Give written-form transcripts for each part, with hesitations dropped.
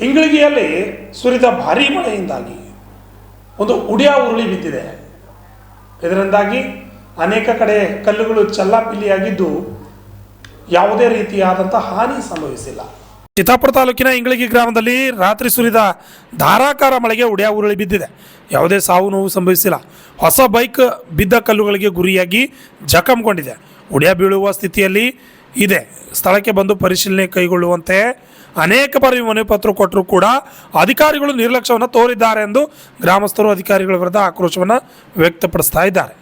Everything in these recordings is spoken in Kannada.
ಇಂಗಳಗಿಯಲ್ಲಿ ಸುರಿದ ಭಾರೀ ಮಳೆಯಿಂದಾಗಿ ಒಂದು ಉಡಿಯ ಉರುಳಿ ಬಿದ್ದಿದೆ. ಇದರಿಂದಾಗಿ ಅನೇಕ ಕಡೆ ಕಲ್ಲುಗಳು ಚೆಲ್ಲಾಪಿಲ್ಲಿಯಾಗಿದ್ದು ಯಾವುದೇ ರೀತಿಯಾದಂಥ ಹಾನಿ ಸಂಭವಿಸಿಲ್ಲ. ಚಿತ್ತಾಪುರ ತಾಲೂಕಿನ ಇಂಗಳಗಿ ಗ್ರಾಮದಲ್ಲಿ ರಾತ್ರಿ ಸುರಿದ ಧಾರಾಕಾರ ಮಳೆಗೆ ಉಡಿಯ ಉರುಳಿ ಬಿದ್ದಿದೆ. ಯಾವುದೇ ಸಾವು ನೋವು ಸಂಭವಿಸಿಲ್ಲ. ಹೊಸ ಬೈಕ್ ಬಿದ್ದ ಕಲ್ಲುಗಳಿಗೆ ಗುರಿಯಾಗಿ ಜಖಂಗೊಂಡಿದೆ. ಉಡಿಯ ಬೀಳುವ ಸ್ಥಿತಿಯಲ್ಲಿ ಇದೆ. ಸ್ಥಳಕ್ಕೆ ಬಂದು ಪರಿಶೀಲನೆ ಕೈಗೊಳ್ಳುವಂತೆ ಅನೇಕ ಬಾರಿ ಮನವಿ ಪತ್ರ ಕೊಟ್ಟರೂ ಕೂಡ ಅಧಿಕಾರಿಗಳು ನಿರ್ಲಕ್ಷ್ಯವನ್ನು ತೋರಿದ್ದಾರೆ ಎಂದು ಗ್ರಾಮಸ್ಥರು ಅಧಿಕಾರಿಗಳ ವಿರುದ್ಧ ಆಕ್ರೋಶವನ್ನು ವ್ಯಕ್ತಪಡಿಸ್ತಾ ಇದ್ದಾರೆ.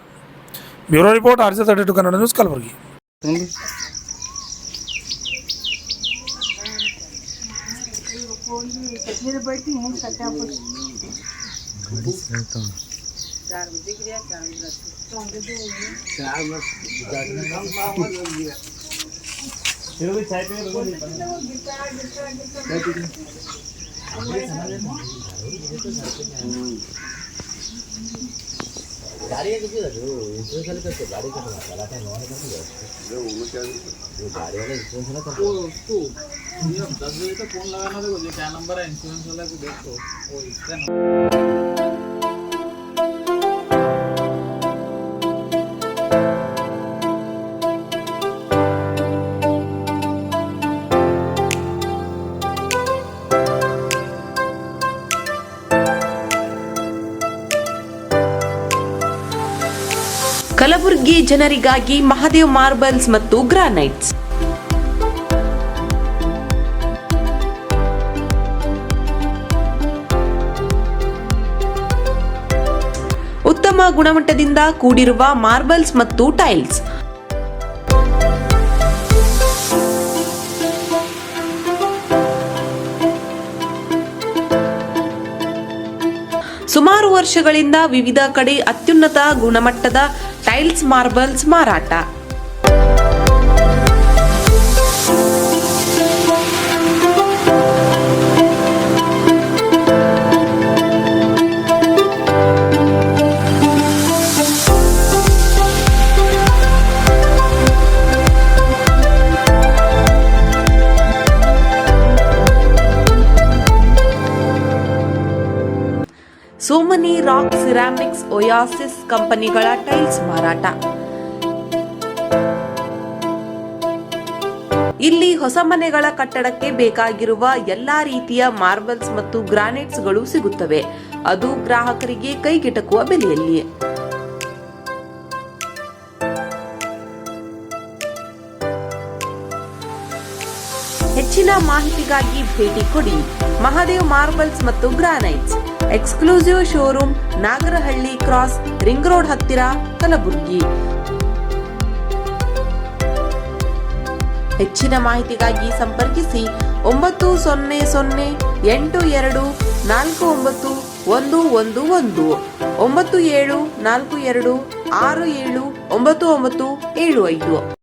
Bureau report, RJ32 Kannada news, Kalaburagi. गाड़ी इंश्योरेंस वाले करते गाड़ी का चला था नॉन करते वो गाड़ी वाला इंश्योरेंस ना करते उसको 10 बजे तक फोन लगाना देखो ये क्या नंबर है इंश्योरेंस वाला को देखो वो इसका ಕಲಬುರಗಿ ಜನರಿಗಾಗಿ ಮಹಾದೇವ್ ಮಾರ್ಬಲ್ಸ್ ಮತ್ತು ಗ್ರಾನೈಟ್ಸ್. ಉತ್ತಮ ಗುಣಮಟ್ಟದಿಂದ ಕೂಡಿರುವ ಮಾರ್ಬಲ್ಸ್ ಮತ್ತು ಟೈಲ್ಸ್. ಸುಮಾರು ವರ್ಷಗಳಿಂದ ವಿವಿಧ ಕಡೆ ಅತ್ಯುನ್ನತ ಗುಣಮಟ್ಟದ ಟೈಲ್ಸ್, ಮಾರ್ಬಲ್ಸ್ ಮಾರಾಟ. ಸೋಮನಿ ರಾಕ್, ಸಿರಾಮಿಕ್ಸ್, ಒಯಾಸಿಸ್ ಕಂಪನಿಗಳ ಟೈಲ್ಸ್ ಮಾರಾಟ. ಇಲ್ಲಿ ಹೊಸ ಮನೆಗಳ ಕಟ್ಟಡಕ್ಕೆ ಬೇಕಾಗಿರುವ ಎಲ್ಲಾ ರೀತಿಯ ಮಾರ್ಬಲ್ಸ್ ಮತ್ತು ಗ್ರಾನೈಟ್ಸ್ಗಳು ಸಿಗುತ್ತವೆ. ಅದು ಗ್ರಾಹಕರಿಗೆ ಕೈಗೆಟಕುವ ಬೆಲೆಯಲ್ಲಿ. ಹೆಚ್ಚಿನ ಮಾಹಿತಿಗಾಗಿ ಭೇಟಿ ಕೊಡಿ. ಮಹಾದೇವ್ ಮಾರ್ಬಲ್ಸ್ ಮತ್ತು granites, exclusive showroom, Nagarahalli cross, ring road ಹತ್ತಿರ, ಕಲಬುರಗಿ. ಹೆಚ್ಚಿನ ಮಾಹಿತಿಗಾಗಿ ಸಂಪರ್ಕಿಸಿ 9008249111 9742679975.